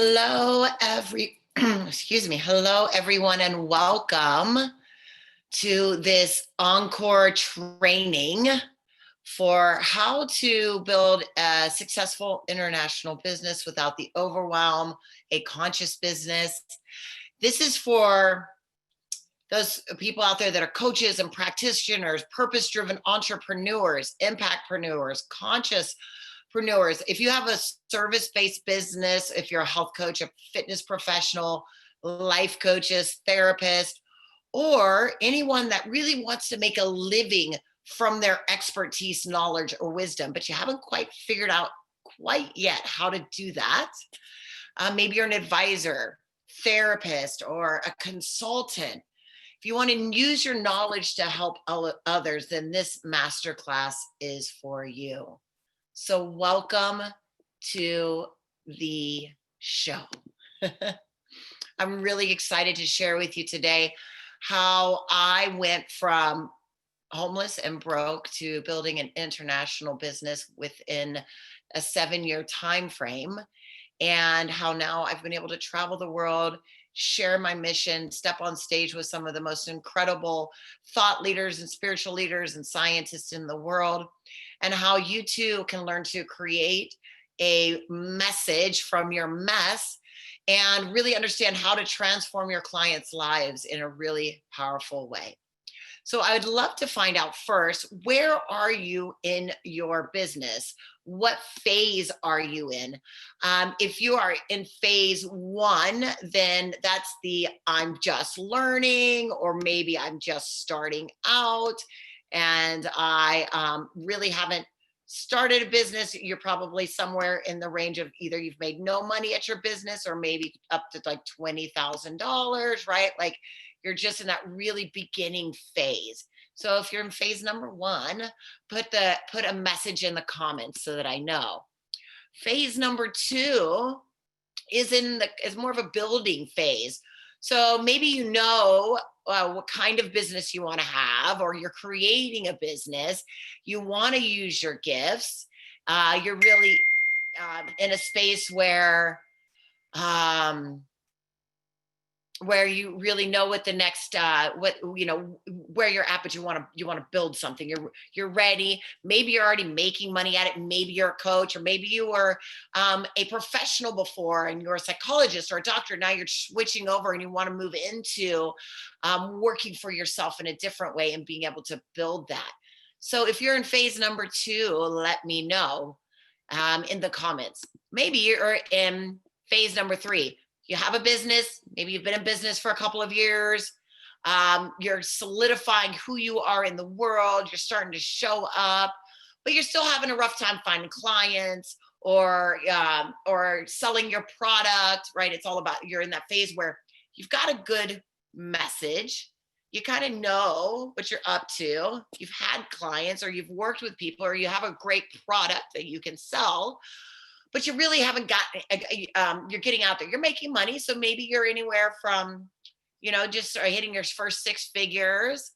Hello, excuse me. Hello, everyone, and welcome to this encore training for how to build a successful international business without the overwhelm, a conscious business. This is for those people out there that are coaches and practitioners, purpose-driven entrepreneurs, impactpreneurs, consciouspreneurs. If you have a service-based business, if you're a health coach, a fitness professional, life coaches, therapist, or anyone that really wants to make a living from their expertise, knowledge, or wisdom, but you haven't quite figured out quite yet how to do that. Maybe you're an advisor, therapist, or a consultant. If you want to use your knowledge to help others, then this masterclass is for you. So welcome to the show. I'm really excited to share with you today how I went from homeless and broke to building an international business within a 7-year time frame, and how now I've been able to travel the world, share my mission, step on stage with some of the most incredible thought leaders and spiritual leaders and scientists in the world, and how you too can learn to create a message from your mess and really understand how to transform your clients' lives in a really powerful way. So I would love to find out first, where are you in your business? What phase are you in? If you are in phase one, then that's the I'm just learning, or maybe I'm just starting out and I really haven't started a business. You're probably somewhere in the range of either you've made no money at your business or maybe up to like $20,000, right? Like you're just in that really beginning phase. So if you're in phase number one, put a message in the comments so that I know. Phase number two is more of a building phase. So maybe you know what kind of business you want to have, or you're creating a business. You want to use your gifts. You're really in a space where you really know what the next where you're at, but you want to build something. You're ready. Maybe you're already making money at it. Maybe you're a coach, or maybe you were a professional before and you're a psychologist or a doctor. Now you're switching over and you want to move into working for yourself in a different way and being able to build that. So if you're in phase number two, let me know in the comments. Maybe you're in phase number three. You have a business, maybe you've been in business for a couple of years, you're solidifying who you are in the world, you're starting to show up, but you're still having a rough time finding clients or selling your product, right? It's all about, you're in that phase where you've got a good message, you kind of know what you're up to, you've had clients or you've worked with people, or you have a great product that you can sell, but you really haven't gotten, you're getting out there, you're making money. So maybe you're anywhere from, just hitting your first 6 figures.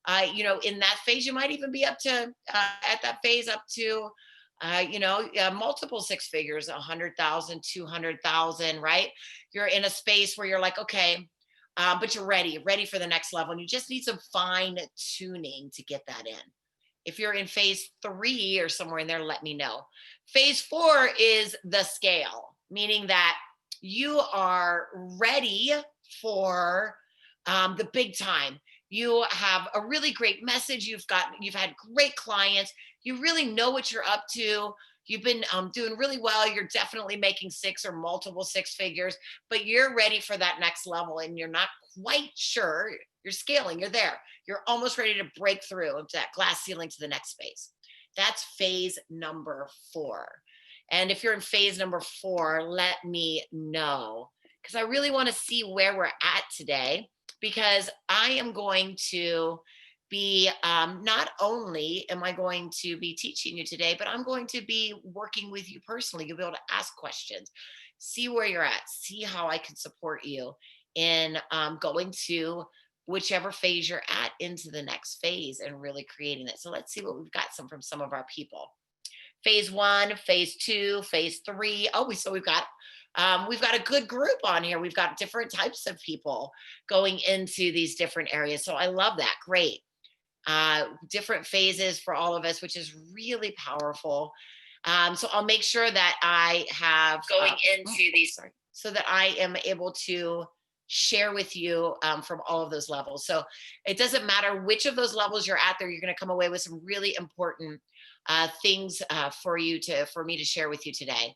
In that phase, you might even be up to, at that phase, up to, multiple 6 figures, 100,000, 200,000, right? You're in a space where you're like, okay, but you're ready for the next level. And you just need some fine tuning to get that in. If you're in phase three or somewhere in there, let me know. Phase four is the scale, meaning that you are ready for the big time. You have a really great message. You've had great clients. You really know what you're up to. You've been doing really well. You're definitely making 6 or multiple 6 figures, but you're ready for that next level and you're not quite sure. You're scaling, you're there. You're almost ready to break through into that glass ceiling to the next phase. That's phase number 4. And if you're in phase number 4, let me know, because I really want to see where we're at today, because I am going to be, not only am I going to be teaching you today, but I'm going to be working with you personally. You'll be able to ask questions, see where you're at, see how I can support you in going to whichever phase you're at into the next phase and really creating it. So let's see what we've got from some of our people. phase 1, phase 2, phase 3. Oh, we've got a good group on here. We've got different types of people going into these different areas. So I love that. Great. Different phases for all of us, which is really powerful. So I'll make sure that I have going into these, sorry, so that I am able to share with you from all of those levels. So it doesn't matter which of those levels you're at there, you're going to come away with some really important things for me to share with you today.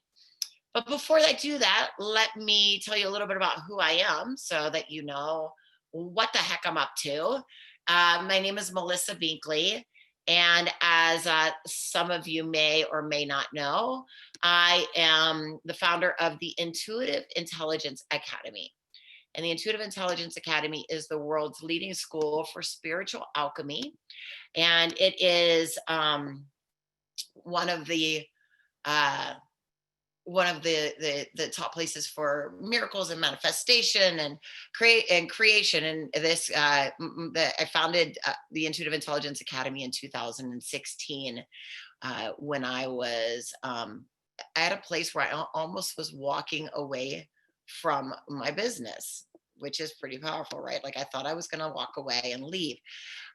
But before I do that, let me tell you a little bit about who I am so that you know what the heck I'm up to. My name is Melissa Binkley. And as some of you may or may not know, I am the founder of the Intuitive Intelligence Academy. And the Intuitive Intelligence Academy is the world's leading school for spiritual alchemy. And it is one of the uh, the top places for miracles and manifestation and creation. And this I founded the Intuitive Intelligence Academy in 2016 when I was at a place where I almost was walking away from my business, which is pretty powerful, right? Like I thought I was going to walk away and leave.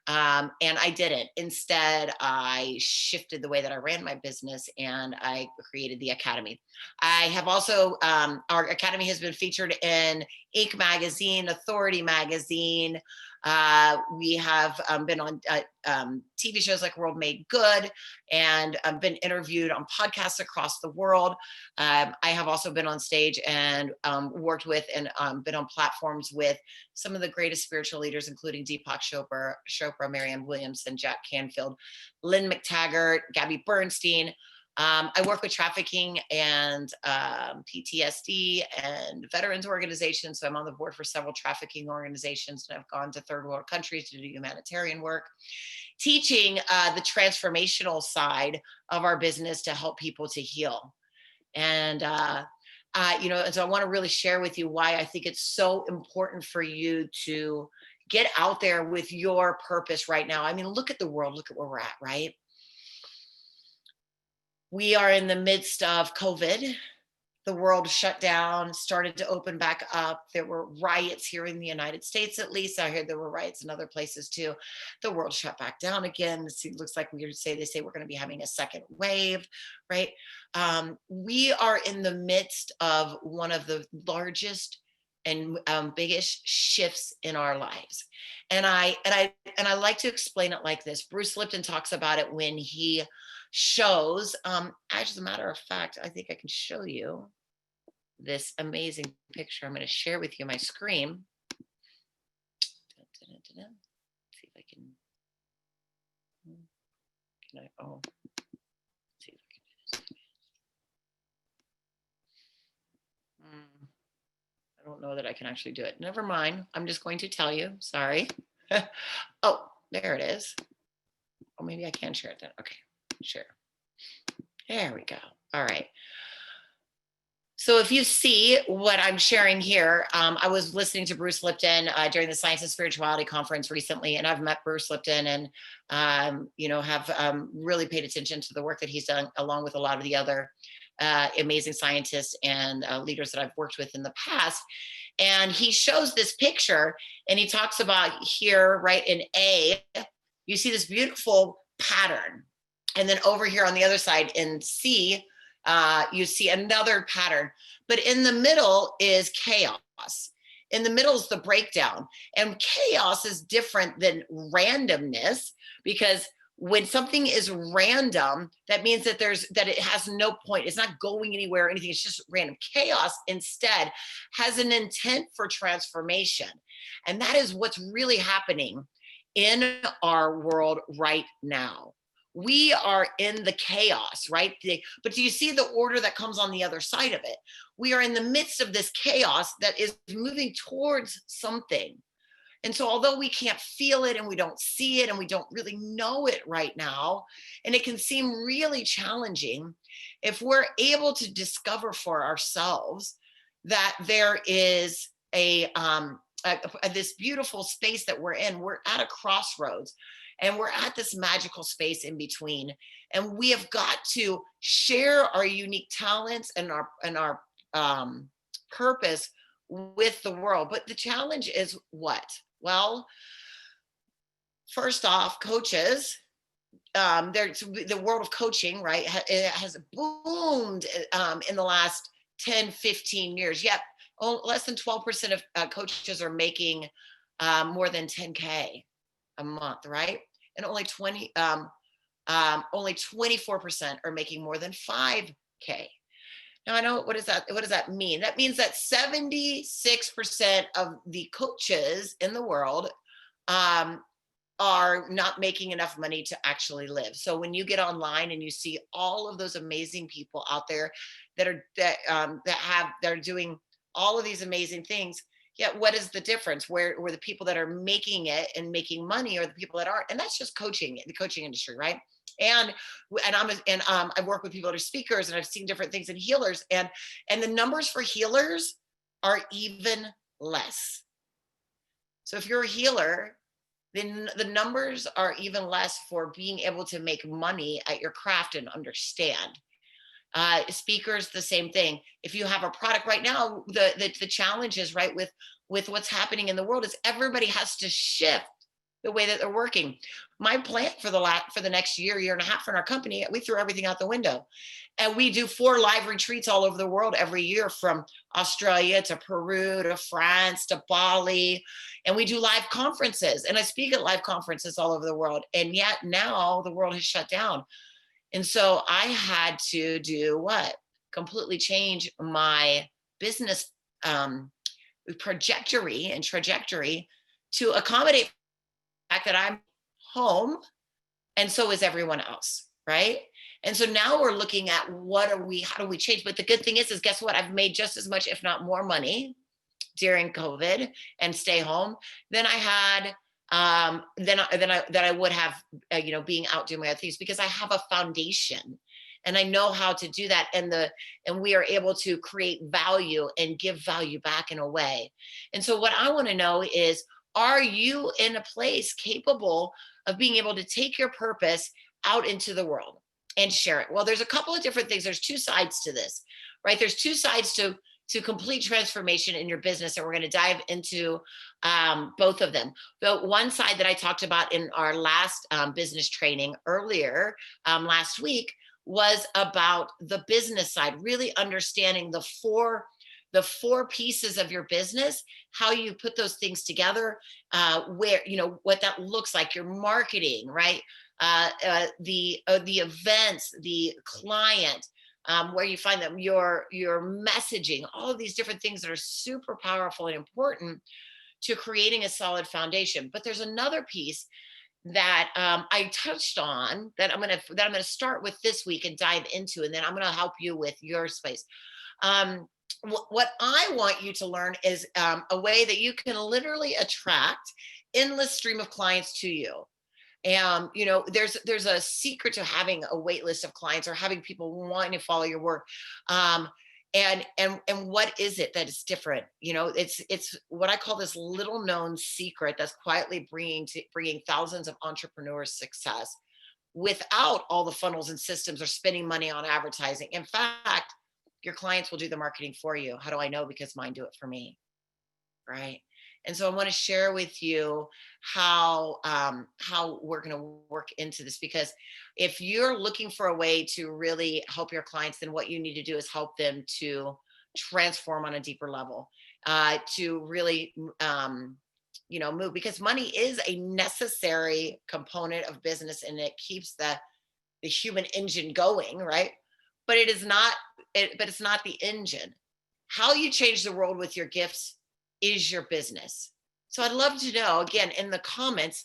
And I didn't. Instead, I shifted the way that I ran my business and I created the Academy. I have also, our Academy has been featured in Inc. magazine, Authority magazine. We have been on TV shows like World Made Good and been interviewed on podcasts across the world. I have also been on stage and worked with and been on platforms with some of the greatest spiritual leaders, including Deepak Chopra, Marianne Williamson, Jack Canfield, Lynn McTaggart, Gabby Bernstein. I work with trafficking and PTSD and veterans organizations. So I'm on the board for several trafficking organizations, and I've gone to third world countries to do humanitarian work, teaching the transformational side of our business to help people to heal. And so I want to really share with you why I think it's so important for you to get out there with your purpose right now. I mean, look at the world, look at where we're at, right? We are in the midst of COVID. The world shut down, started to open back up. There were riots here in the United States, at least. I heard there were riots in other places too. The world shut back down again. It looks like they say we're going to be having a second wave, right? We are in the midst of one of the largest and biggest shifts in our lives. And I like to explain it like this. Bruce Lipton talks about it when he shows, as a matter of fact, I think I can show you this amazing picture. I'm going to share with you my screen. See if I can see if I can do this. I don't know that I can actually do it. Never mind. I'm just going to tell you. Sorry. Oh, there it is. Oh, maybe I can share it then. Okay, share. There we go. All right. So if you see what I'm sharing here, I was listening to Bruce Lipton during the Science and Spirituality Conference recently, and I've met Bruce Lipton and, have really paid attention to the work that he's done, along with a lot of the other amazing scientists and leaders that I've worked with in the past. And he shows this picture, and he talks about here, right, in A, you see this beautiful pattern. And then over here on the other side in C, you see another pattern, but in the middle is chaos. In the middle is the breakdown, and chaos is different than randomness, because when something is random, that means that it has no point. It's not going anywhere or anything. It's just random. Chaos instead has an intent for transformation. And that is what's really happening in our world right now. We are in the chaos, right? But do you see the order that comes on the other side of it? We are in the midst of this chaos that is moving towards something. And so although we can't feel it and we don't see it and we don't really know it right now, and it can seem really challenging, if we're able to discover for ourselves that there is this beautiful space that we're in. We're at a crossroads, and we're at this magical space in between. And we have got to share our unique talents and our purpose with the world. But the challenge is what? Well, first off, coaches, there's the world of coaching, right? It has boomed in the last 10, 15 years. Yep. Less than 12% of coaches are making more than 10K a month, right? And only 24% are making more than 5K. Now I know, what does that mean? That means that 76% of the coaches in the world um, are not making enough money to actually live. So when you get online and you see all of those amazing people out there that are doing all of these amazing things, yet what is the difference? Where the people that are making it and making money are the people that aren't, and that's just coaching, the coaching industry, right? And I work with people that are speakers, and I've seen different things in healers, and the numbers for healers are even less. So if you're a healer, then the numbers are even less for being able to make money at your craft and understand. Speakers, the same thing. If you have a product right now, the challenge is, right, with what's happening in the world, is everybody has to shift the way that they're working. My plan for the next year and a half in our company, we threw everything out the window, and we do 4 live retreats all over the world every year, from Australia to Peru to France to Bali, and we do live conferences. And I speak at live conferences all over the world, and yet now the world has shut down. And so I had to do what? Completely change my business trajectory to accommodate the fact that I'm home, and so is everyone else, right? And so now we're looking at how do we change? But the good thing is guess what? I've made just as much, if not more money during COVID and stay home than I had than I would have, being out doing my other things, because I have a foundation and I know how to do that. And we are able to create value and give value back in a way. And so what I want to know is, are you in a place capable of being able to take your purpose out into the world and share it? Well, there's a couple of different things. There's 2 sides to this, right? There's 2 sides to complete transformation in your business, and we're going to dive into both of them. The one side that I talked about in our last business training earlier last week was about the business side, really understanding the four pieces of your business, how you put those things together, where, what that looks like, your marketing, right? The events, the client, where you find them, your messaging, all of these different things that are super powerful and important to creating a solid foundation. But there's another piece that I touched on that I'm gonna start with this week and dive into, and then I'm gonna help you with your space. What I want you to learn is a way that you can literally attract endless stream of clients to you. And there's a secret to having a wait list of clients, or having people wanting to follow your work. And what is it that is different? It's what I call this little known secret that's quietly bringing thousands of entrepreneurs success without all the funnels and systems or spending money on advertising. In fact, your clients will do the marketing for you. How do I know? Because mine do it for me, right? And so I want to share with you how we're going to work into this, because if you're looking for a way to really help your clients, then what you need to do is help them to transform on a deeper level, to really move, because money is a necessary component of business, and it keeps the human engine going, right? But it's not the engine. How you change the world with your gifts is your business. So I'd love to know, again, in the comments,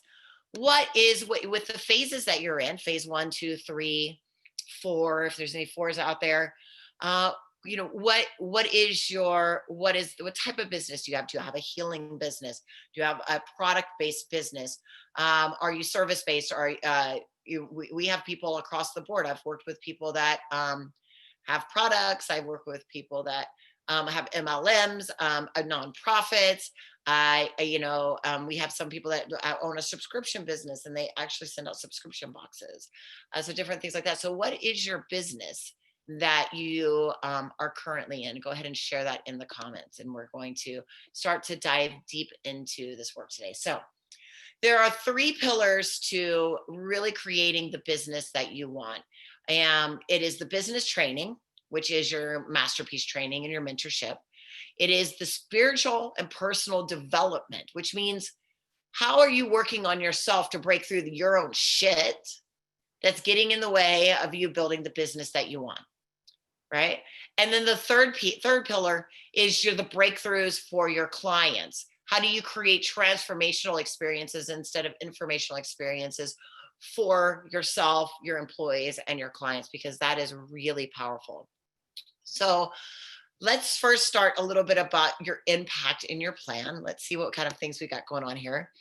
what with the phases that you're in, phase 1, 2, 3, 4, if there's any 4s out there, what type of business do you have? Do you have a healing business? Do you have a product-based business? Are you service-based? We have people across the board. I've worked with people that have products. I work with people that I have MLMs, nonprofits. We have some people that own a subscription business and they actually send out subscription boxes. So different things like that. So what is your business that you are currently in? Go ahead and share that in the comments. And we're going to start to dive deep into this work today. So there are 3 pillars to really creating the business that you want. And it is the business training, which is your masterpiece training and your mentorship. It is the spiritual and personal development, which means how are you working on yourself to break through your own shit that's getting in the way of you building the business that you want, right? And then the third pillar is the breakthroughs for your clients. How do you create transformational experiences instead of informational experiences for yourself, your employees, and your clients? Because that is really powerful. So let's first start a little bit about your impact in your plan. Let's see what kind of things we got going on here.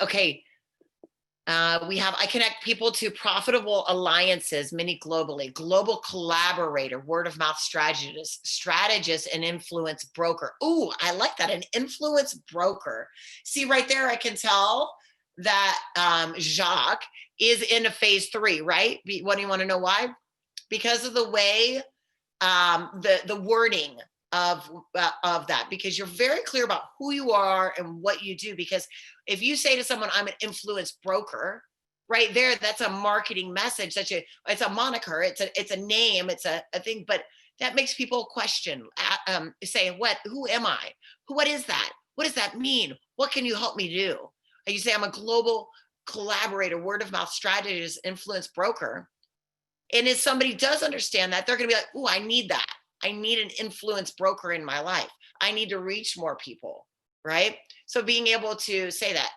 Okay. I connect people to profitable alliances, many globally, global collaborator, word of mouth strategist, and influence broker. Ooh, I like that, an influence broker. See right there, I can tell that Jacques is in a phase 3, right? What do you want to know why? Because of the way the wording of that, because you're very clear about who you are and what you do. Because if you say to someone, I'm an influence broker, right there, that's a marketing message. It's a moniker, it's a name, it's a thing, but that makes people question, say, who am I? What is that? What does that mean? What can you help me do? And you say, I'm a global collaborator, word of mouth strategist, influence broker. And if somebody does understand that, they're going to be like, oh, I need that. I need an influence broker in my life. I need to reach more people, right? So being able to say that,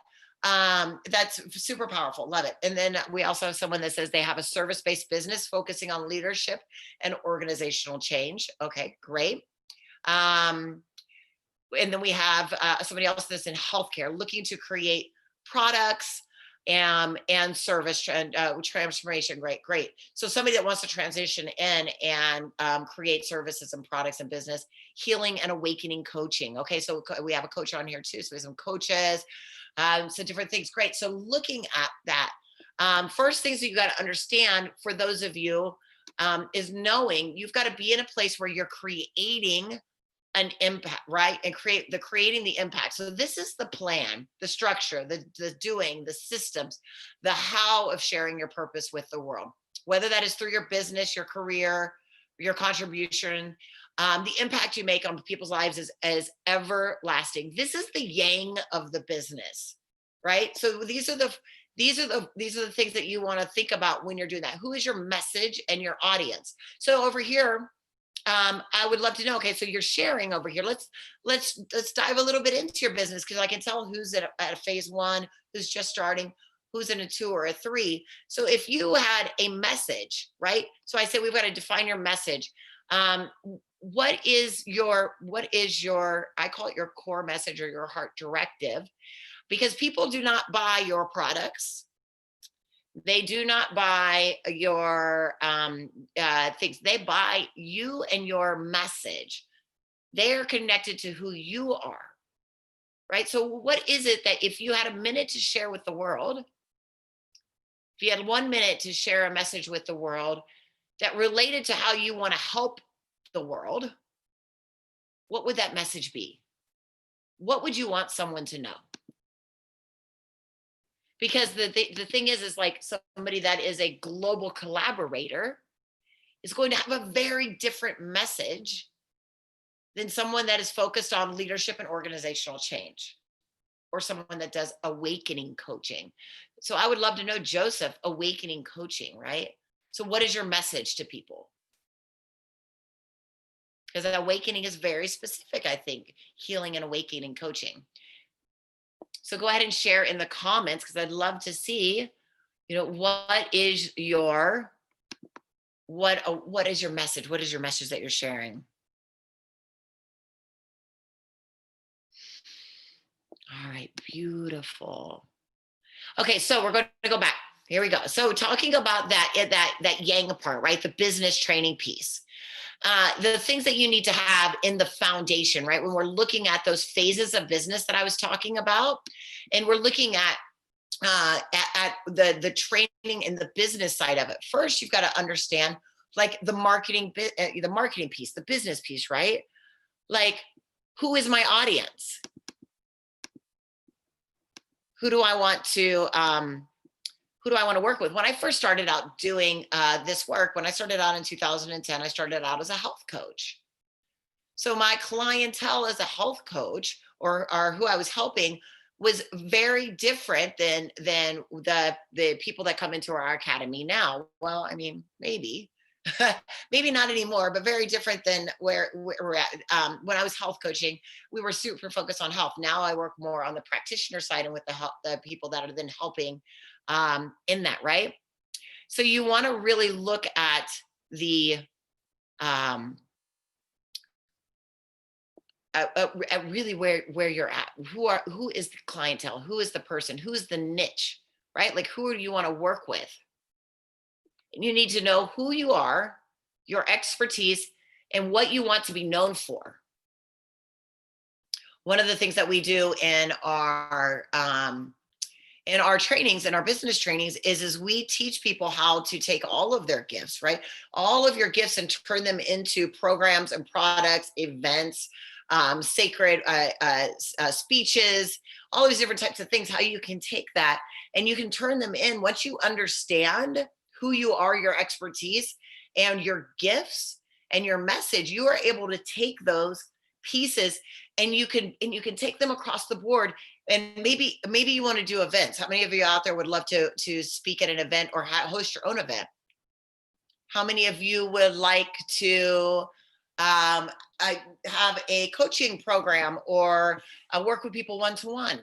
that's super powerful. Love it. And then we also have someone that says they have a service-based business focusing on leadership and organizational change. Okay, great. And then we have somebody else that's in healthcare looking to create products and service transformation. Great. So somebody that wants to transition in and create services and products and business, healing and awakening coaching. Okay, so we have a coach on here too. So we have some coaches, so different things. Great. So looking at that, first things that you got to understand for those of you is knowing you've got to be in a place where you're creating an impact, right? And creating the impact. So this is the plan, the structure, the doing, the systems, the how of sharing your purpose with the world, whether that is through your business, your career, your contribution. The impact you make on people's lives is everlasting. This is the yang of the business, right? So these are the things that you want to think about when you're doing that. Who is your message and your audience? So over here, I would love to know. Okay, so you're sharing over here. Let's dive a little bit into your business, because I can tell who's at a phase 1, who's just starting, who's in a 2 or a 3. So if you had a message, right? So I say we've got to define your message. What is your I call it your core message or your heart directive, because people do not buy your products. They do not buy your things. They buy you and your message. They are connected to who you are, right? So what is it that if you had a minute to share with the world, if you had 1 minute to share a message with the world that related to how you want to help the world, what would that message be? What would you want someone to know? Because the thing is like somebody that is a global collaborator is going to have a very different message than someone that is focused on leadership and organizational change, or someone that does awakening coaching. So I would love to know, Joseph, awakening coaching, right? So what is your message to people? Because awakening is very specific, I think, healing and awakening coaching. So go ahead and share in the comments, because I'd love to see, what is your message? What is your message that you're sharing? All right, beautiful. Okay, so we're going to go back. Here we go. So talking about that yang part, right? The business training piece. The things that you need to have in the foundation, right? When we're looking at those phases of business that I was talking about, and we're looking at the training and the business side of it. First, you've got to understand like the marketing piece, the business piece, right? Like, who is my audience? Who do I want to work with? When I first started out doing this work, when I started out in 2010, I started out as a health coach. So my clientele as a health coach, or who I was helping, was very different than the people that come into our academy now. Well, I mean, maybe maybe not anymore, but very different than where we're at. When I was health coaching, we were super focused on health. Now I work more on the practitioner side and with the people that are then helping in that, right? So you want to really look at the really where you're at. Who is the clientele? Who is the person? Who is the niche, right? Like, who do you want to work with? And you need to know who you are, your expertise, and what you want to be known for. One of the things that we do in our trainings, in our business trainings, is we teach people how to take all of their gifts, right? All of your gifts, and turn them into programs and products, events, sacred speeches, all these different types of things, how you can take that and you can turn them in. Once you understand who you are, your expertise and your gifts and your message, you are able to take those pieces and you can take them across the board. And maybe you want to do events. How many of you out there would love to speak at an event or host your own event? How many of you would like to have a coaching program or work with people one-to-one?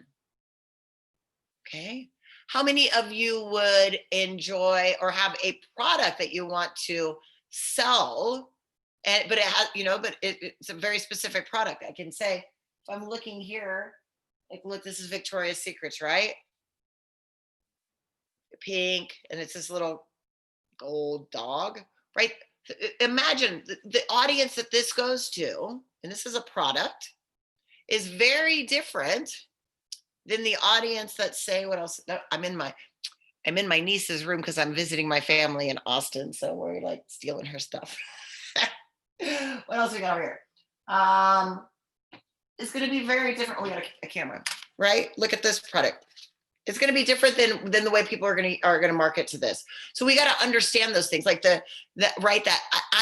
Okay. How many of you would enjoy or have a product that you want to sell? But it has, it's a very specific product. I can say, if I'm looking here, like, look, this is Victoria's Secrets, right? Pink, and it's this little gold dog, right? Imagine the audience that this goes to, and this is a product, is very different than the audience that say, what else? No, I'm in my niece's room because I'm visiting my family in Austin, so we're like stealing her stuff. What else we got over here? It's going to be very different. Oh, we got a camera, right? Look at this product. It's going to be different than the way people are going to market to this. So we got to understand those things, like that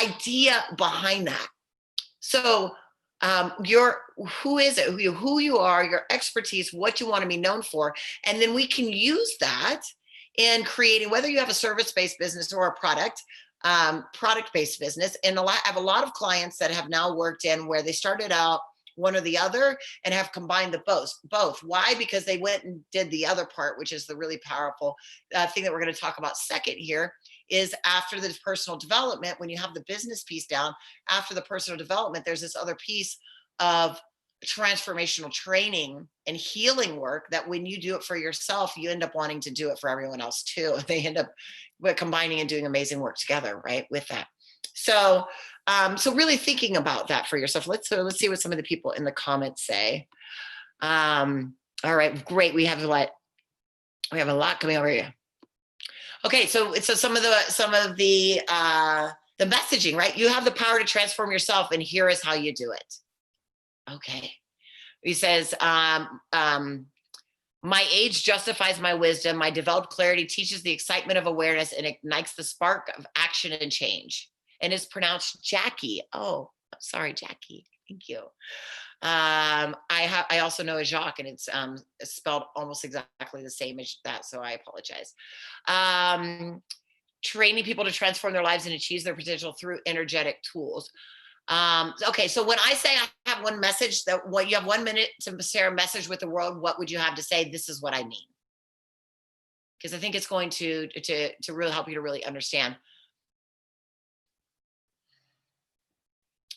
idea behind that. So who is it? Who you are, your expertise, what you want to be known for, and then we can use that in creating, whether you have a service-based business or a product-based business. And I have a lot of clients that have now worked in where they started out one or the other and have combined the both. Why? Because they went and did the other part, which is the really powerful thing that we're going to talk about second here, is after the personal development, when you have the business piece down, after the personal development, there's this other piece of transformational training and healing work that when you do it for yourself, you end up wanting to do it for everyone else too. They end up combining and doing amazing work together, right, with that. So really thinking about that for yourself. Let's see what some of the people in the comments say. All right, great. We have a lot coming over here. Okay, so some of the messaging, right? You have the power to transform yourself, and here is how you do it. Okay. He says, my age justifies my wisdom. My developed clarity teaches the excitement of awareness and ignites the spark of action and change. And it's pronounced Jackie. Oh, sorry, Jackie. Thank you. I also know a Jacques, and it's spelled almost exactly the same as that, so I apologize. Training people to transform their lives and achieve their potential through energetic tools. Okay, so when I say I have one message, that what you have 1 minute to share a message with the world, what would you have to say? This is what I mean, because I think it's going to really help you to really understand.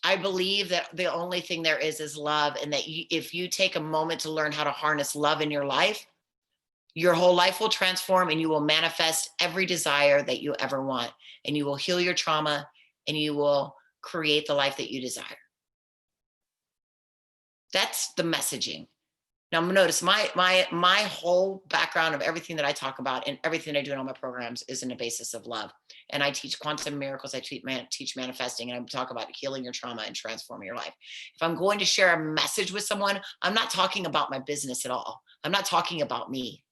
I believe that the only thing there is love, and that if you take a moment to learn how to harness love in your life, Your whole life will transform and you will manifest every desire that you ever want. And you will heal your trauma and you will create the life that you desire. That's the messaging. Now notice my whole background of everything that I talk about and everything I do in all my programs is in the basis of love. And I teach quantum miracles, I teach manifesting, and I talk about healing your trauma and transforming your life. If I'm going to share a message with someone, I'm not talking about my business at all. I'm not talking about me.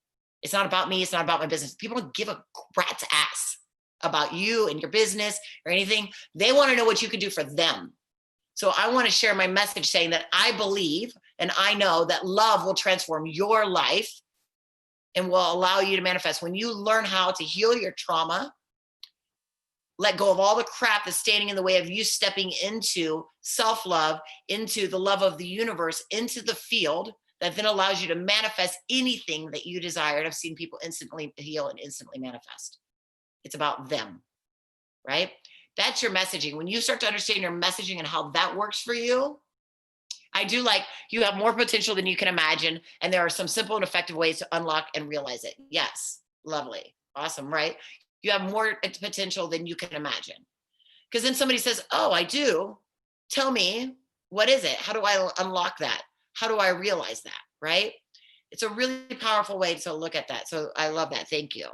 It's not about me, it's not about my business. People don't give a rat's ass about you and your business or anything. They want to know what you can do for them. So I want to share my message saying that I believe and I know that love will transform your life and will allow you to manifest. When you learn how to heal your trauma, let go of all the crap that's standing in the way of you stepping into self-love, into the love of the universe, into the field that then allows you to manifest anything that you desire. And I've seen people instantly heal and instantly manifest. It's about them, right? That's your messaging. When you start to understand your messaging and how that works for you, I do like you have more potential than you can imagine. And there are some simple and effective ways to unlock and realize it. Yes. Lovely. Awesome. Right. You have more potential than you can imagine. Because then somebody says, oh, I do. Tell me, what is it? How do I unlock that? How do I realize that? Right. It's a really powerful way to look at that. So I love that. Thank you.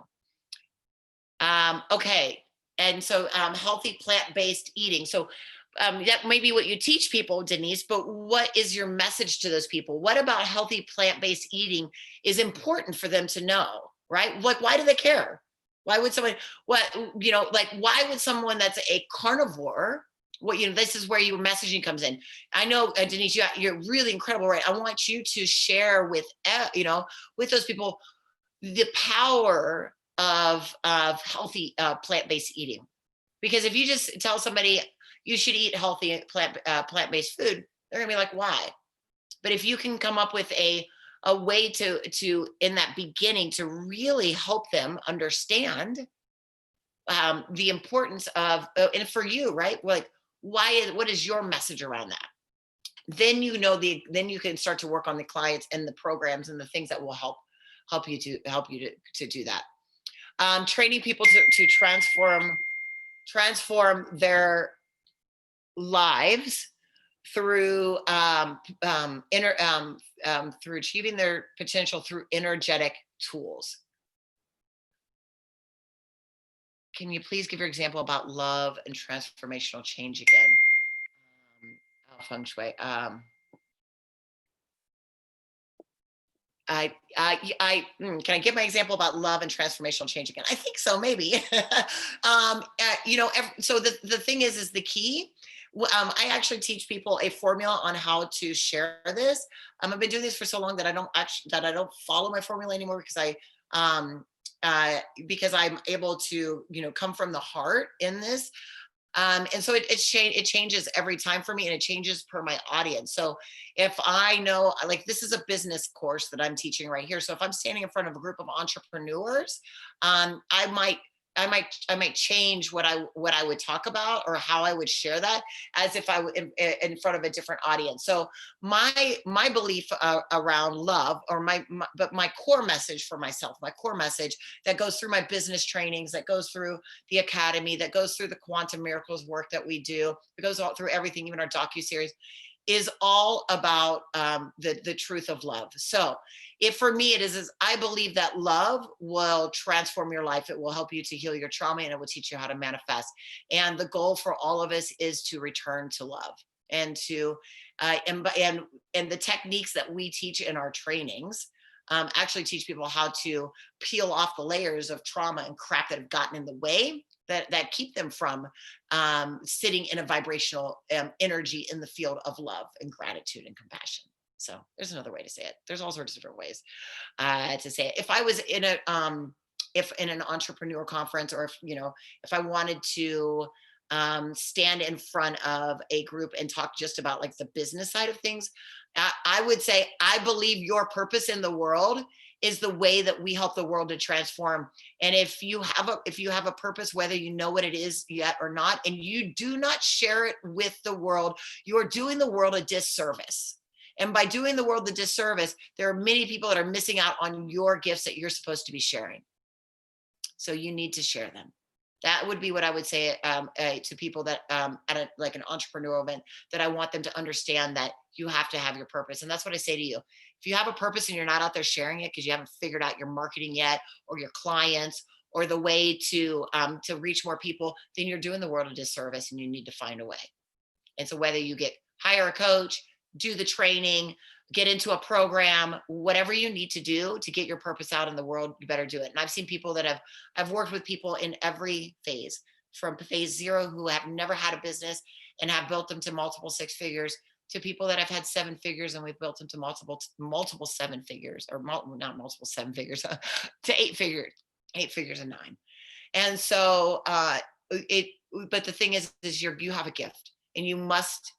Okay. And so healthy plant-based eating. So that may be what you teach people, Denise, but what is your message to those people? What about healthy plant-based eating is important for them to know, right? Like, why do they care? Why would someone, why would someone that's a carnivore, this is where your messaging comes in. I know, Denise, you're really incredible, right? I want you to share with, with those people, the power of healthy plant-based eating. Because if you just tell somebody you should eat healthy plant-based food, they're gonna be like, why? But if you can come up with a way to in that beginning to really help them understand the importance of and for you, right? Like, what is your message around that? Then then you can start to work on the clients and the programs and the things that will help you to do that. Training people to transform their lives through through achieving their potential through energetic tools. Can you please give your example about love and transformational change again? Feng Shui. Can I give my example about love and transformational change again? I think so, maybe. So the thing is the key. I actually teach people a formula on how to share this. I've been doing this for so long that I don't follow my formula anymore because I'm able to come from the heart in this. And so it changes every time for me, and it changes per my audience. So if I know, like, this is a business course that I'm teaching right here. So if I'm standing in front of a group of entrepreneurs, I might change what I would talk about or how I would share that as if I were in front of a different audience. So my belief around love, or but my core message for myself, my core message that goes through my business trainings, that goes through the academy, that goes through the quantum miracles work that we do, it goes all through everything, even our docu-series, is all about the truth of love. So if for me it is I believe that love will transform your life. It will help you to heal your trauma, and it will teach you how to manifest. And the goal for all of us is to return to love, and to and the techniques that we teach in our trainings actually teach people how to peel off the layers of trauma and crap that have gotten in the way, that keep them from sitting in a vibrational energy in the field of love and gratitude and compassion. So there's another way to say it. There's all sorts of different ways to say it. If I was in if in an entrepreneur conference, or if I wanted to stand in front of a group and talk just about like the business side of things, I would say, I believe your purpose in the world is the way that we help the world to transform. And if you have a purpose, whether you know what it is yet or not, and you do not share it with the world, you are doing the world a disservice. And by doing the world the disservice, there are many people that are missing out on your gifts that you're supposed to be sharing. So you need to share them. That would be what I would say to people that at like an entrepreneurial event, that I want them to understand that you have to have your purpose. And that's what I say to you. If you have a purpose and you're not out there sharing it because you haven't figured out your marketing yet, or your clients, or the way to reach more people, then you're doing the world a disservice, and you need to find a way. And so whether you hire a coach, do the training, get into a program, whatever you need to do to get your purpose out in the world, you better do it. And I've seen people that I've worked with people in every phase, from phase 0 who have never had a business and have built them to multiple 6 figures, to people that have had 7 figures and we've built them to multiple 7 figures, or not multiple 7 figures, to 8 figures, 8 figures and 9. And so but the thing is you have a gift, and you must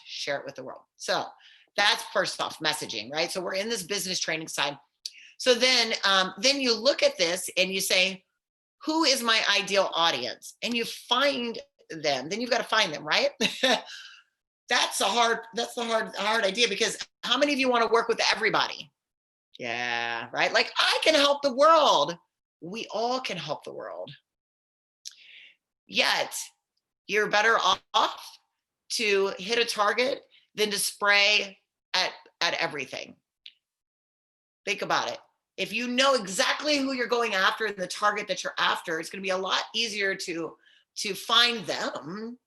share it with the world. So that's first off messaging, right? So we're in this business training side. So then you look at this and you say, who is my ideal audience? And you find them. Then you've got to find them, right? That's the hard idea, because how many of you want to work with everybody? Yeah, right. Like, I can help the world. We all can help the world. Yet you're better off to hit a target than to spray at everything. Think about it. If you know exactly who you're going after and the target that you're after, it's going to be a lot easier to find them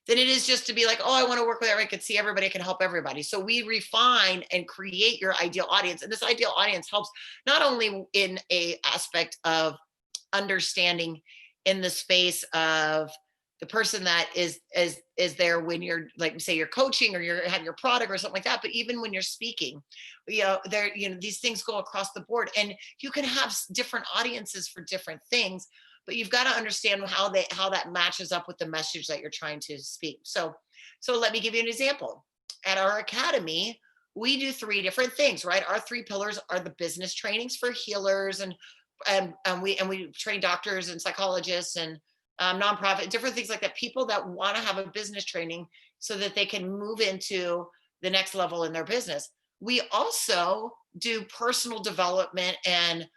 than it is just to be like, oh, I want to work with everybody, I can see everybody, I can help everybody. So we refine and create your ideal audience. And this ideal audience helps not only in a aspect of understanding in the space of the person that is there when you're, like, say you're coaching or you're having your product or something like that, but even when you're speaking, these things go across the board, and you can have different audiences for different things, but you've got to understand how that matches up with the message that you're trying to speak. So let me give you an example. At our academy, we do 3 different things, right? Our 3 pillars are the business trainings for healers, and we train doctors and psychologists and nonprofit, different things like that, people that want to have a business training so that they can move into the next level in their business. We also do personal development and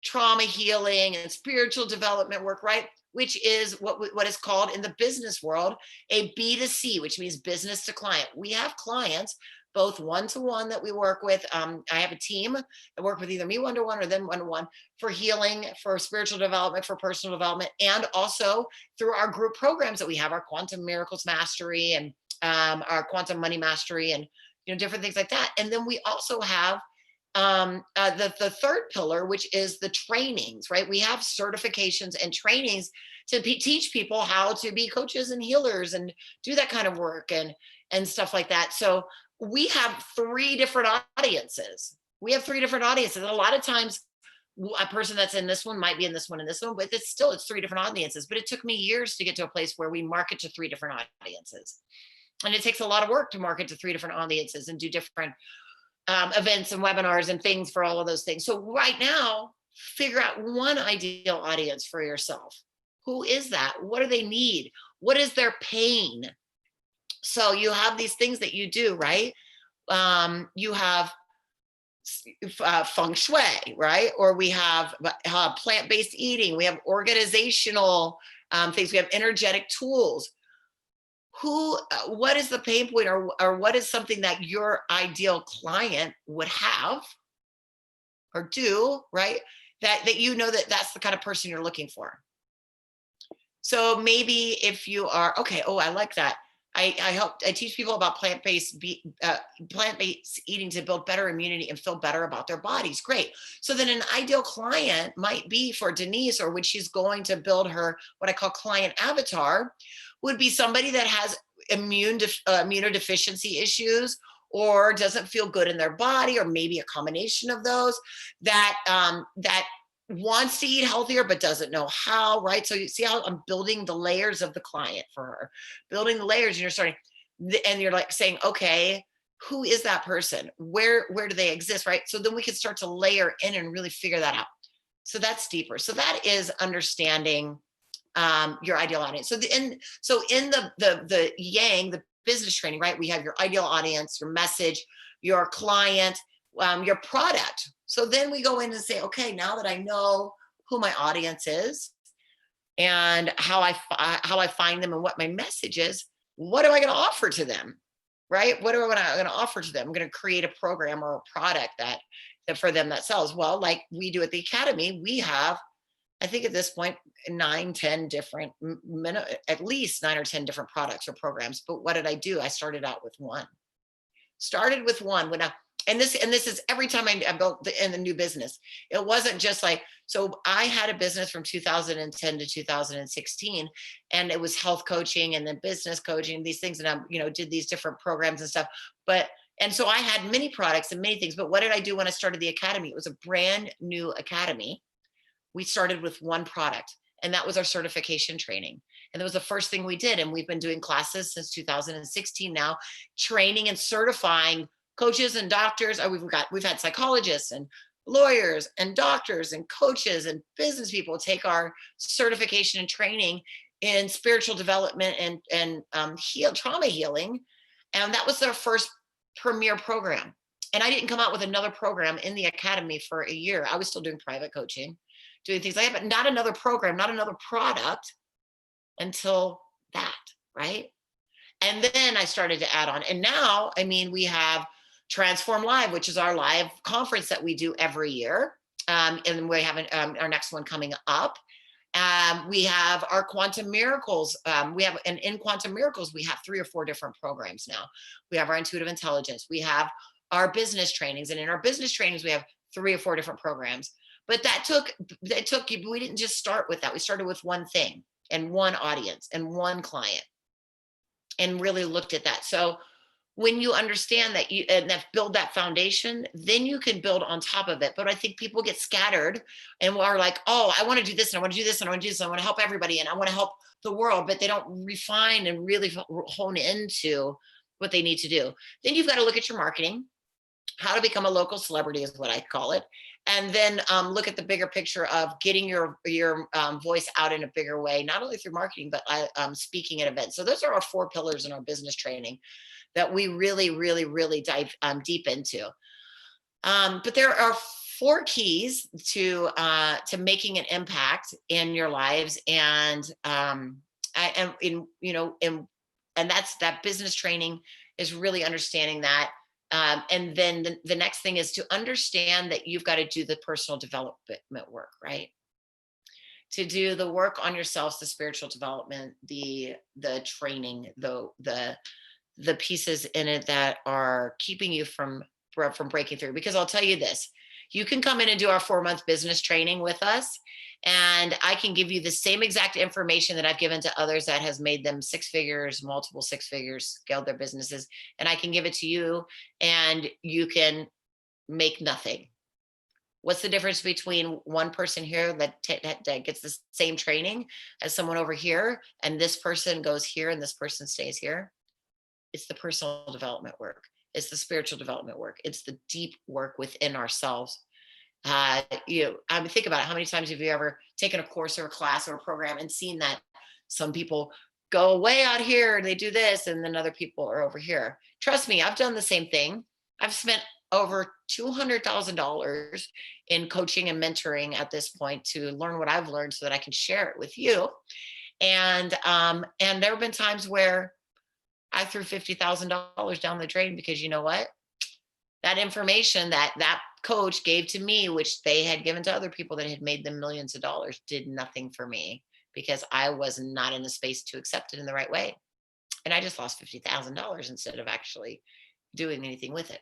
trauma healing and spiritual development work, right? Which is what is called in the business world a B2C, which means business to client. We have clients, both one-to-one that we work with. I have a team that work with either me one-to-one or them one-to-one for healing, for spiritual development, for personal development, and also through our group programs that we have, our Quantum Miracles Mastery and our Quantum Money Mastery, and different things like that. And then we also have the third pillar, which is the trainings, right? We have certifications and trainings to teach people how to be coaches and healers and do that kind of work and stuff like that. So we have 3 different audiences. And a lot of times a person that's in this one might be in this one and this one, but it's 3 different audiences. But it took me years to get to a place where we market to 3 different audiences. And it takes a lot of work to market to 3 different audiences and do different events and webinars and things for all of those things. So right now, figure out one ideal audience for yourself. Who is that? What do they need? What is their pain? So you have these things that you do, right? You have feng shui, right? Or we have plant-based eating. We have organizational things. We have energetic tools. What is the pain point, or what is something that your ideal client would have or do, right? That that's the kind of person you're looking for. So maybe if you are, okay, oh, I like that. I teach people about plant-based eating to build better immunity and feel better about their bodies. Great. So then an ideal client might be for Denise, or when she's going to build her, what I call client avatar, would be somebody that has immunodeficiency issues, or doesn't feel good in their body, or maybe a combination of those, that wants to eat healthier but doesn't know how, right? So you see how I'm building the layers of the client for her, building the layers, and you're starting, and you're like saying, okay, who is that person? Where do they exist, right? So then we can start to layer in and really figure that out. So that's deeper. So that is understanding your ideal audience. So in the yang, the business training, right? We have your ideal audience, your message, your client, your product. So then we go in and say, okay, now that I know who my audience is and how I find them and what my message is, what am I going to offer to them? Right? What am I going to offer to them? I'm going to create a program or a product that for them that sells. Well, like we do at the Academy, we have, I think at this point, 9, 10 different, at least 9 or 10 different products or programs. But what did I do? I started out with one. Started with one when I, and this is every time I built in the new business. It wasn't just like, so I had a business from 2010 to 2016, and it was health coaching and then business coaching, these things, and I, did these different programs and stuff. But and so I had many products and many things. But what did I do when I started the Academy? It was a brand new Academy. We started with one product, and that was our certification training. And that was the first thing we did. And we've been doing classes since 2016 now, training and certifying coaches and doctors. We've had psychologists and lawyers and doctors and coaches and business people take our certification and training in spiritual development and trauma healing. And that was their first premier program. And I didn't come out with another program in the Academy for a year. I was still doing private coaching, doing things like that, but not another program, not another product until that, right? And then I started to add on. And now, I mean, we have Transform Live, which is our live conference that we do every year. And we have our next one coming up. We have our Quantum Miracles. In Quantum Miracles, we have 3 or 4 different programs now. We have our Intuitive Intelligence. We have our business trainings. And in our business trainings, we have 3 or 4 different programs. But we didn't just start with that. We started with one thing and one audience and one client and really looked at that. So when you understand that and build that foundation, then you can build on top of it. But I think people get scattered and are like, oh, I want to do this and I want to do this and I want to do this. And I want to help everybody and I want to help the world, but they don't refine and really hone into what they need to do. Then you've got to look at your marketing. How to become a local celebrity is what I call it. And then look at the bigger picture of getting your voice out in a bigger way, not only through marketing, but speaking at events. So those are our 4 pillars in our business training that we really, really, really dive deep into. But there are 4 keys to making an impact in your lives, and that's that business training is really understanding that. And then the next thing is to understand that you've got to do the personal development work, right? To do the work on yourself, the spiritual development, the training, the pieces in it that are keeping you from breaking through. Because I'll tell you this, you can come in and do our 4-month business training with us, and I can give you the same exact information that I've given to others that has made them 6 figures, multiple 6 figures, scaled their businesses. And I can give it to you and you can make nothing. What's the difference between one person here that gets the same training as someone over here, and this person goes here and this person stays here? It's the personal development work. It's the spiritual development work. It's the deep work within ourselves. I mean, think about it. How many times have you ever taken a course or a class or a program and seen that some people go way out here and they do this, and then other people are over here? Trust me, I've done the same thing. I've spent over $200,000 in coaching and mentoring at this point to learn what I've learned so that I can share it with you. And there have been times where I threw $50,000 down the drain because you know what? That information that coach gave to me, which they had given to other people that had made them millions of dollars, did nothing for me because I was not in the space to accept it in the right way. And I just lost $50,000 instead of actually doing anything with it.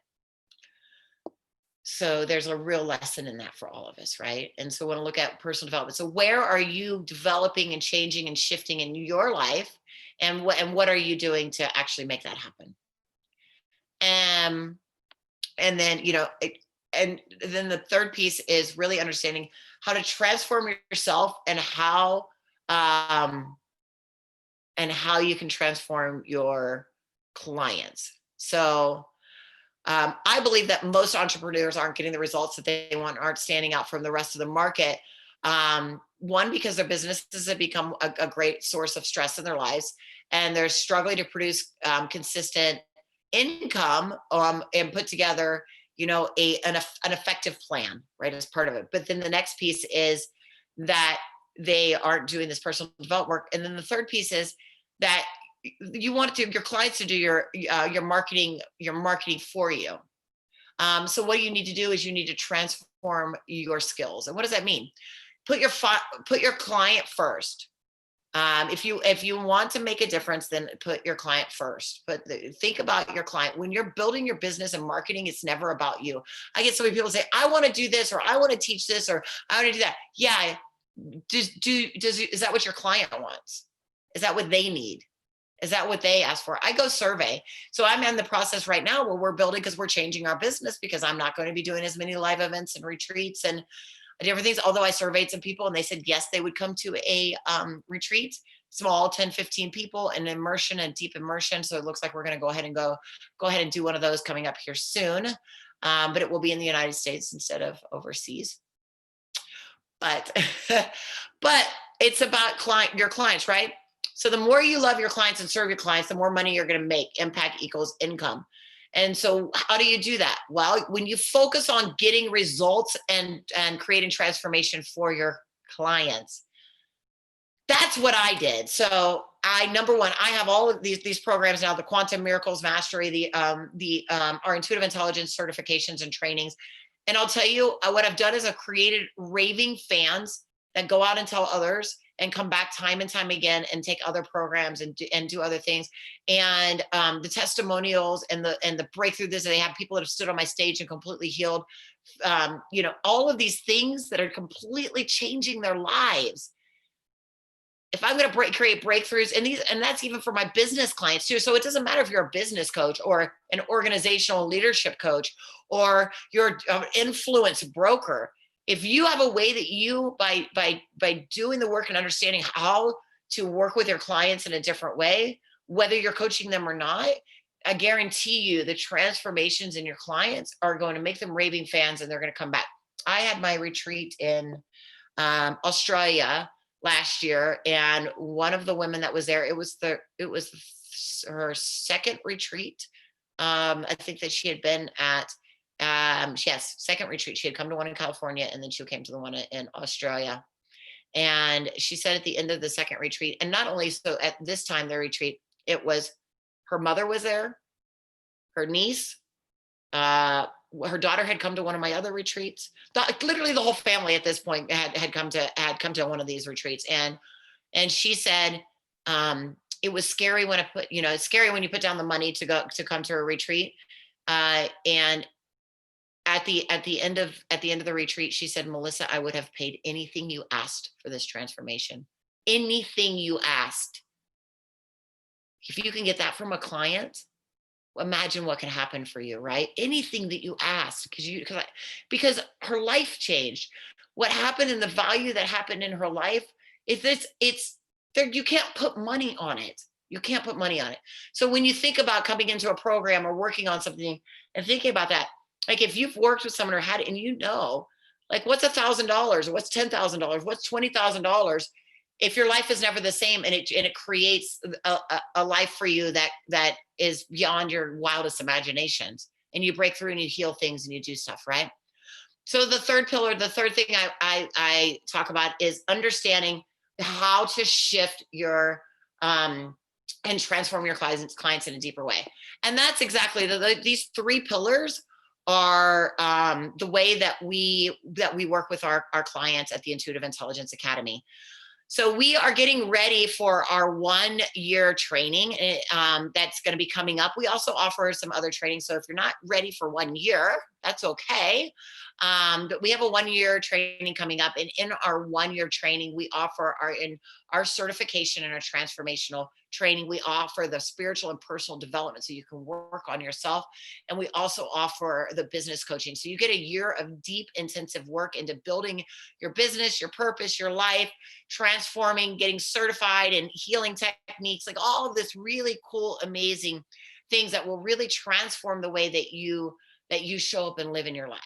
So there's a real lesson in that for all of us, right? And so I want to look at personal development. So where are you developing and changing and shifting in your life? And what are you doing to actually make that happen? And then, and then the third piece is really understanding how to transform yourself and how you can transform your clients. So I believe that most entrepreneurs aren't getting the results that they want, aren't standing out from the rest of the market. One, because their businesses have become a great source of stress in their lives, and they're struggling to produce consistent income, and put together, an effective plan, right, as part of it. But then the next piece is that they aren't doing this personal development work. And then the third piece is that you want your clients to do your marketing for you. So what you need to do is you need to transform your skills. And what does that mean? Put your client first. If you want to make a difference, then put your client first. But think about your client. When you're building your business and marketing, it's never about you. I get so many people say, I want to do this, or I want to teach this, or I want to do that. Yeah. Is that what your client wants? Is that what they need? Is that what they ask for? I go survey. So I'm in the process right now where we're building, because we're changing our business, because I'm not going to be doing as many live events and retreats and different things. Although I surveyed some people and they said, yes, they would come to a retreat, small 10, 15 people, and immersion and deep immersion. So it looks like we're going to go ahead and do one of those coming up here soon. But it will be in the United States instead of overseas. But, but it's about your clients, right? So the more you love your clients and serve your clients, the more money you're going to make. Impact equals income. And so how do you do that? Well, when you focus on getting results and creating transformation for your clients, that's what I did. So number one, I have all of these programs now: the Quantum Miracles Mastery, our Intuitive Intelligence certifications and trainings. And I'll tell you what I've done is I've created raving fans that go out and tell others and come back time and time again and take other programs and do other things. And the testimonials and the breakthrough this, they have people that have stood on my stage and completely healed, all of these things that are completely changing their lives. If I'm going to create breakthroughs, and that's even for my business clients too. So it doesn't matter if you're a business coach or an organizational leadership coach or you're an influence broker. If you have a way that you, by doing the work and understanding how to work with your clients in a different way, whether you're coaching them or not, I guarantee you the transformations in your clients are going to make them raving fans, and they're going to come back. I had my retreat in Australia last year, and one of the women that was there, it was her second retreat. I think that she had been at yes, second retreat. She had come to one in California, and then she came to the one in Australia. And she said at the end of the second retreat, and not only so at this time, their retreat, it was her mother was there, her niece, her daughter had come to one of my other retreats. Literally the whole family at this point had come to one of these retreats. And she said, it was scary when it's scary when you put down the money to come to a retreat. And at the end of the retreat, she said, Melissa, I would have paid anything you asked for this transformation. Anything you asked. If you can get that from a client, imagine what can happen for you, right? Anything that you ask, because her life changed. What happened and the value that happened in her life, it's there. You can't put money on it. You can't put money on it. So when you think about coming into a program or working on something and thinking about that, like if you've worked with someone or had it, and like what's $1,000 or what's $10,000, what's $20,000, if your life is never the same, and it creates a life for you that is beyond your wildest imaginations, and you break through and you heal things and you do stuff, right? So the third pillar, the third thing I talk about is understanding how to shift your and transform your clients in a deeper way. And that's exactly these three pillars are the way that we work with our clients at the Intuitive Intelligence Academy. So we are getting ready for our 1-year training that's going to be coming up. We also offer some other training. So if you're not ready for 1 year, that's okay. But we have a 1-year training coming up. And in our 1-year training, we offer our certification and our transformational training. We offer the spiritual and personal development so you can work on yourself. And we also offer the business coaching. So you get a year of deep, intensive work into building your business, your purpose, your life, transforming, getting certified in healing techniques, like all of this really cool, amazing things that will really transform the way that you show up and live in your life.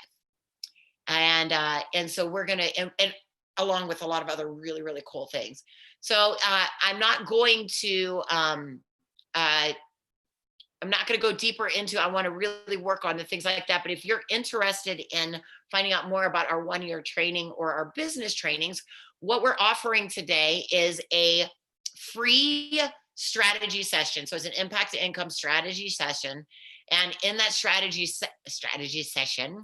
And so we're going to, and along with a lot of other really, really cool things. So I'm not going to I'm not going to go deeper into, I want to really work on the things like that. But if you're interested in finding out more about our 1 year training or our business trainings, what we're offering today is a free strategy session. So it's an impact to income strategy session. And in that strategy session,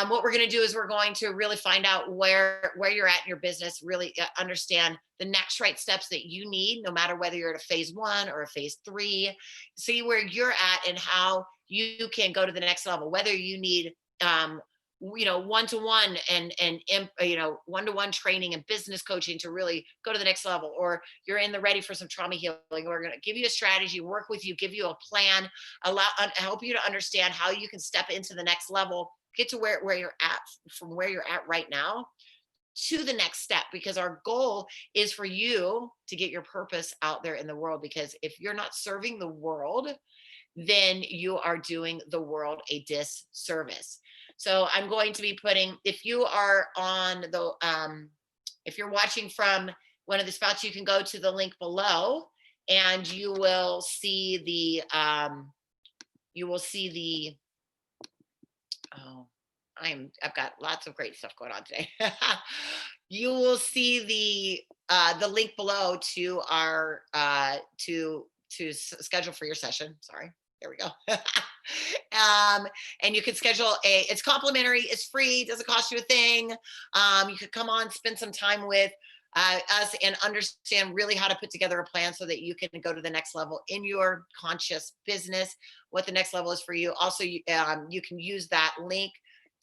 what we're going to do is we're going to really find out where you're at in your business, really understand the next right steps that you need, no matter whether you're at a phase 1 or a phase 3. See where you're at and how you can go to the next level, whether you need one-to-one and one-to-one training and business coaching to really go to the next level, or you're in the ready for some trauma healing. We're going to give you a strategy, work with you, give you a plan, help you to understand how you can step into the next level, get to where you're at, from where you're at right now to the next step, because our goal is for you to get your purpose out there in the world. Because if you're not serving the world, then you are doing the world a disservice. So I'm going to be putting, if you are on the if you're watching from one of the spots, you can go to the link below and you will see the oh, I've got lots of great stuff going on today. You will see the link below to our schedule for your session. Sorry. There we go. And you can schedule it's complimentary, it's free, it doesn't cost you a thing. You could come on, spend some time with us and understand really how to put together a plan so that you can go to the next level in your conscious business, what the next level is for you. Also, you can use that link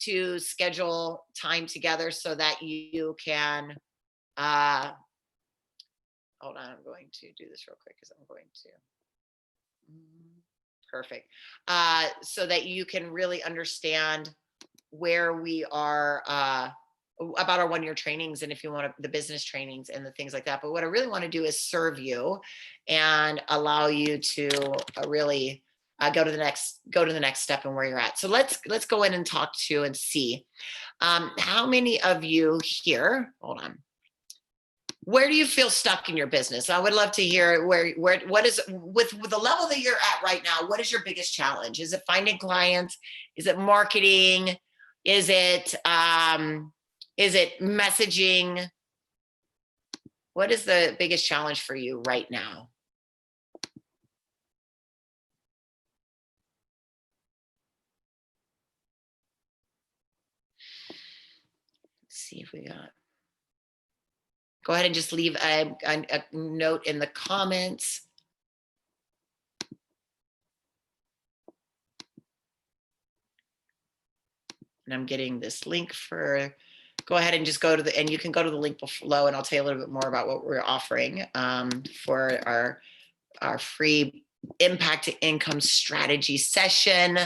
to schedule time together so that you can, hold on, I'm going to do this real quick because I'm going to, perfect. So that you can really understand where we are, about our 1 year trainings, and if you want the business trainings and the things like that. But what I really want to do is serve you and allow you to really go to the next step and where you're at. So let's go in and talk to and see how many of you here, hold on, where do you feel stuck in your business? I would love to hear what is, with the level that you're at right now, what is your biggest challenge? Is it finding clients? Is it marketing? Is it messaging? What is the biggest challenge for you right now? Let's see if we got. Go ahead and just leave a note in the comments. And I'm getting this link for, go ahead and just go to and you can go to the link below and I'll tell you a little bit more about what we're offering for our free impact to income strategy session.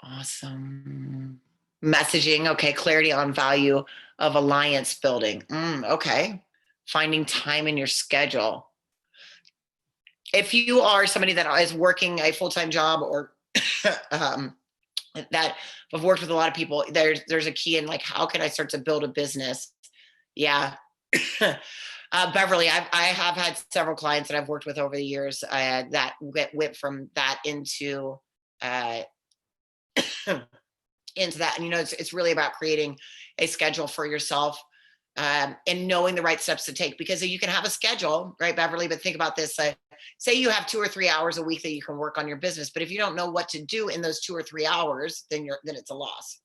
Awesome. Messaging. Okay. Clarity on value of alliance building. Okay. Finding time in your schedule. If you are somebody that is working a full-time job or that I've worked with a lot of people, there's a key in like, how can I start to build a business? Yeah. Beverly, I have had several clients that I've worked with over the years that went from that into into that. And it's really about creating a schedule for yourself and knowing the right steps to take, because you can have a schedule, right, Beverly? But think about this. Say you have 2 or 3 hours a week that you can work on your business, but if you don't know what to do in those 2 or 3 hours, then it's a loss.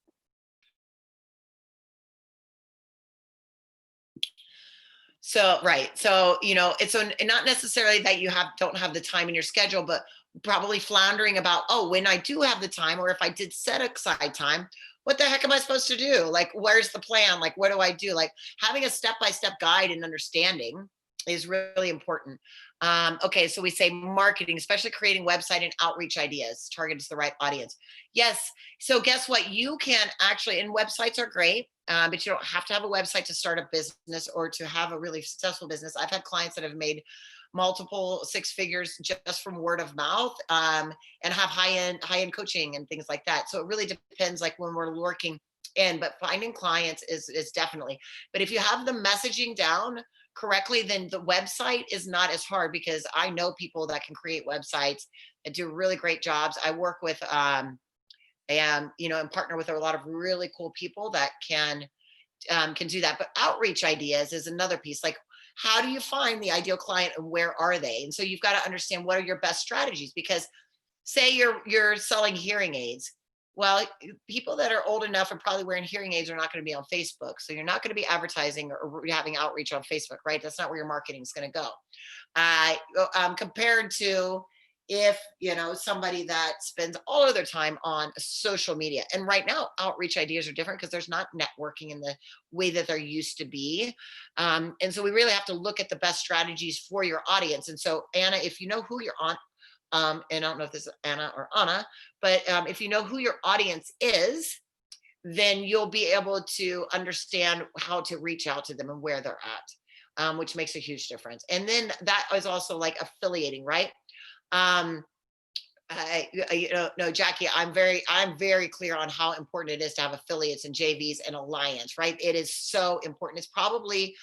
So, right. So, it's not necessarily that you don't have the time in your schedule, but probably floundering about, oh, when I do have the time, or if I did set aside time, what the heck am I supposed to do? Like, where's the plan? Like, what do I do? Like, having a step-by-step guide and understanding is really important. Okay, so we say marketing, especially creating website and outreach ideas, targets the right audience. Yes. So guess what? You can actually, and websites are great, but you don't have to have a website to start a business or to have a really successful business. I've had clients that have made multiple 6 figures just from word of mouth, and have high-end coaching and things like that. So it really depends, like when we're working but finding clients is definitely, but if you have the messaging down correctly, then the website is not as hard, because I know people that can create websites and do really great jobs. I work with and and partner with a lot of really cool people that can do that. But outreach ideas is another piece. Like, how do you find the ideal client and where are they? And so you've got to understand what are your best strategies, because say you're selling hearing aids. Well, people that are old enough and probably wearing hearing aids are not going to be on Facebook. So you're not going to be advertising or having outreach on Facebook, right? That's not where your marketing is going to go. uh, Compared to if somebody that spends all of their time on social media. And right now outreach ideas are different because there's not networking in the way that there used to be. And so we really have to look at the best strategies for your audience. And so, Anna, if you know who you're on, and I don't know if this is Anna or Anna, but if you know who your audience is, then you'll be able to understand how to reach out to them and where they're at, which makes a huge difference. And then that is also like affiliating, right? Um, no, Jackie, I'm very clear on how important it is to have affiliates and JVs and alliance, right? It is so important. It's probably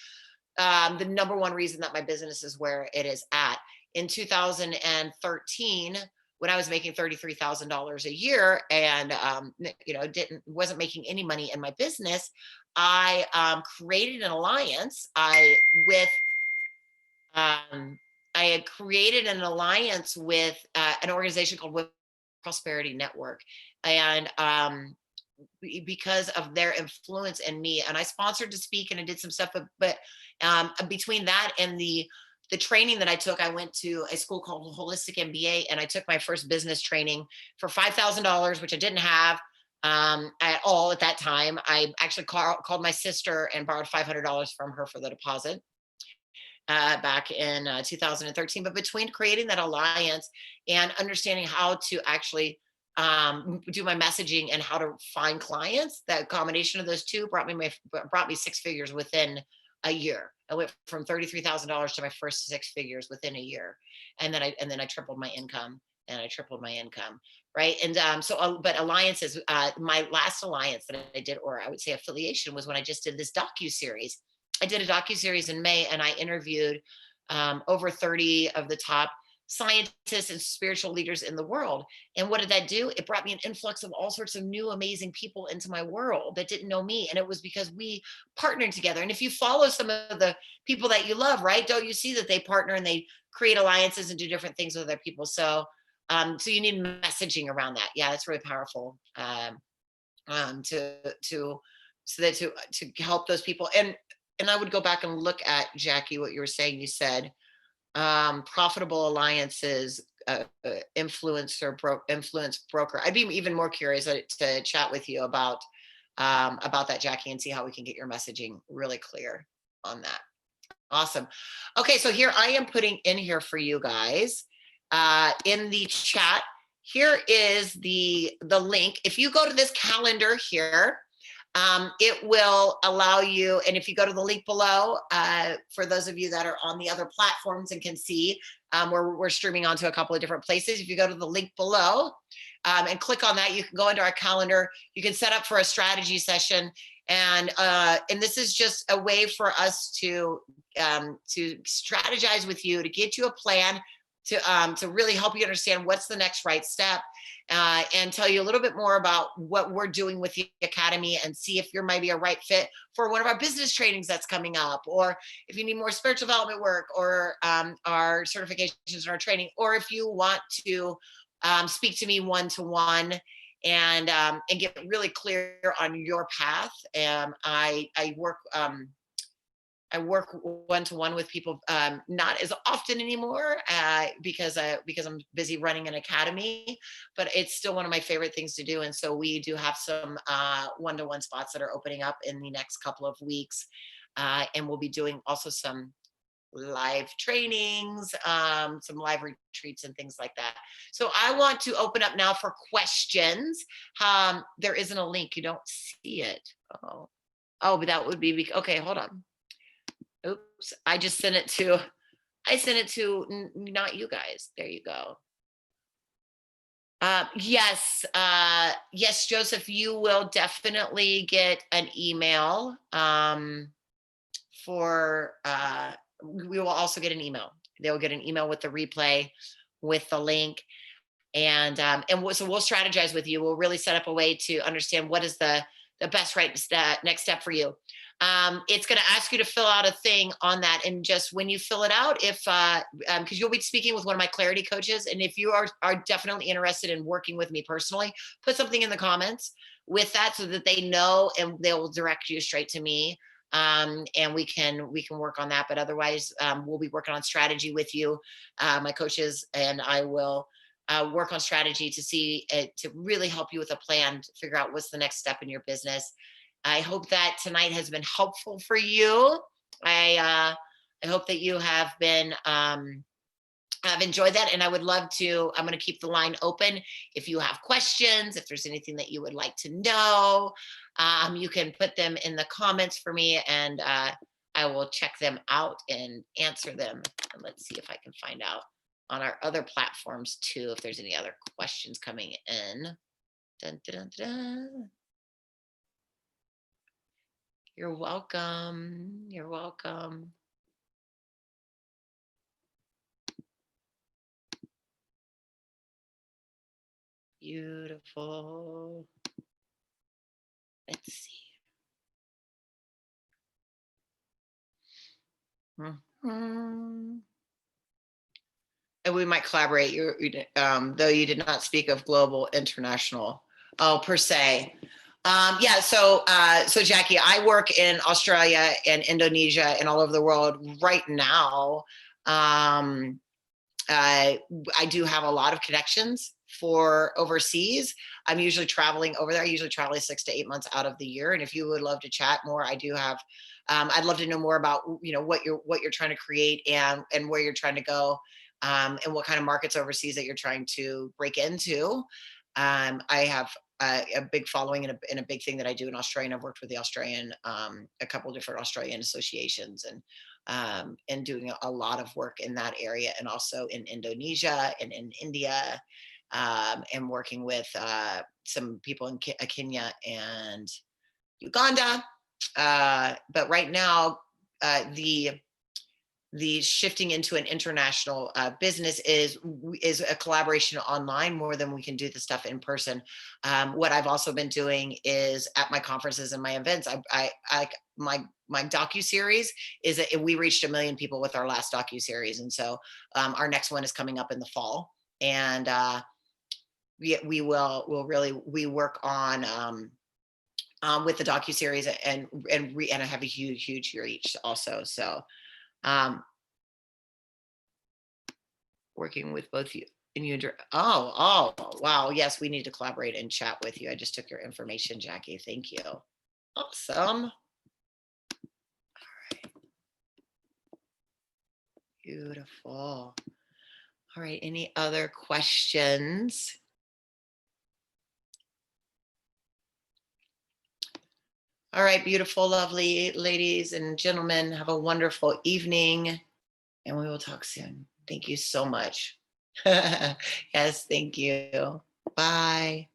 the number one reason that my business is where it is at. In 2013, when I was making $33,000 a year and didn't wasn't making any money in my business, I created an alliance. Um, I had created an alliance with an organization called Women Prosperity Network, and because of their influence in me, and I sponsored to speak and I did some stuff, but between that and the training that I took, I went to a school called Holistic MBA, and I took my first business training for $5,000, which I didn't have at all at that time. I actually called my sister and borrowed $500 from her for the deposit back in 2013. But between creating that alliance and understanding how to actually do my messaging and how to find clients, that combination of those two brought me six figures within a year. I went from $33,000 to my first six figures within a year, and then I tripled my income. And I tripled my income, right? And but alliances. My last alliance that I did, or I would say affiliation, was when I just did this docu series. I did a docu series in May, and I interviewed over 30 of the top scientists and spiritual leaders in the world. And what did that do? It brought me an influx of all sorts of new, amazing people into my world that didn't know me. And it was because we partnered together. And if you follow some of the people that you love, right, don't you see that they partner and they create alliances and do different things with other people? So you need messaging around that. Yeah, that's really powerful. To so that to help those people. And I would go back and look at, Jackie, what you were saying. You said profitable alliances, influence broker. I'd be even more curious to chat with you about that, Jackie, and see how we can get your messaging really clear on that. Awesome. Okay, so here I am putting in here for you guys in the chat. Here is the link. If you go to this calendar here, it will allow you, and if you go to the link below, for those of you that are on the other platforms and can see, we're streaming onto a couple of different places. If you go to the link below and click on that, you can go into our calendar. You can set up for a strategy session, and this is just a way for us to strategize with you, to get you a plan, to really help you understand what's the next right step, and tell you a little bit more about what we're doing with the Academy, and see if you're maybe a right fit for one of our business trainings that's coming up, or if you need more spiritual development work, or our certifications and our training, or if you want to speak to me one-to-one and get really clear on your path. I work one-to-one with people, not as often anymore because I'm busy running an academy, but it's still one of my favorite things to do. And so we do have some one-to-one spots that are opening up in the next couple of weeks. And we'll be doing also some live trainings, some live retreats and things like that. So I want to open up now for questions. There isn't a link. You don't see it. Oh, but that would be, okay, hold on. Oops, I sent it to not you guys. There you go. Yes, yes, Joseph, you will definitely get an email for, we will also get an email. They'll get an email with the replay, with the link. So we'll strategize with you. We'll really set up a way to understand what is the best next step for you. It's going to ask you to fill out a thing on that, and just when you fill it out, if because you'll be speaking with one of my clarity coaches, and if you are definitely interested in working with me personally, put something in the comments with that so that they know, and they will direct you straight to me. And we can work on that. But otherwise, we'll be working on strategy with you, my coaches, and I will work on strategy to see to really help you with a plan to figure out what's the next step in your business. I hope that tonight has been helpful for you. I hope that you have been I've enjoyed that, and I would love to. I'm going to keep the line open. If you have questions, if there's anything that you would like to know, you can put them in the comments for me, and I will check them out and answer them. And let's see if I can find out on our other platforms too if there's any other questions coming in. Dun, dun, dun, dun. You're welcome. You're welcome. Beautiful. Let's see. Mm-hmm. And we might collaborate. Though you did not speak of global, international, per se. Yeah. So Jackie, I work in Australia and Indonesia and all over the world right now. I do have a lot of connections for overseas. I'm usually traveling over there. I usually travel 6 to 8 months out of the year. And if you would love to chat more, I do have. I'd love to know more about what you're trying to create and where you're trying to go, and what kind of markets overseas that you're trying to break into. I have a big following and a big thing that I do in Australia. And I've worked with the Australian, a couple of different Australian associations, and doing a lot of work in that area, and also in Indonesia and in India, and working with some people in Kenya and Uganda. But right now, the shifting into an international business is a collaboration online more than we can do the stuff in person. What I've also been doing is at my conferences and my events, my docu-series is that we reached 1 million people with our last docu-series. And so our next one is coming up in the fall. And we work on with the docu-series and I have a huge reach also. So working with both you and you. Oh, wow. Yes, we need to collaborate and chat with you. I just took your information, Jackie. Thank you. Awesome. All right. Beautiful. All right. Any other questions? All right. Beautiful, lovely ladies and gentlemen. Have a wonderful evening, and we will talk soon. Thank you so much. Yes, thank you. Bye.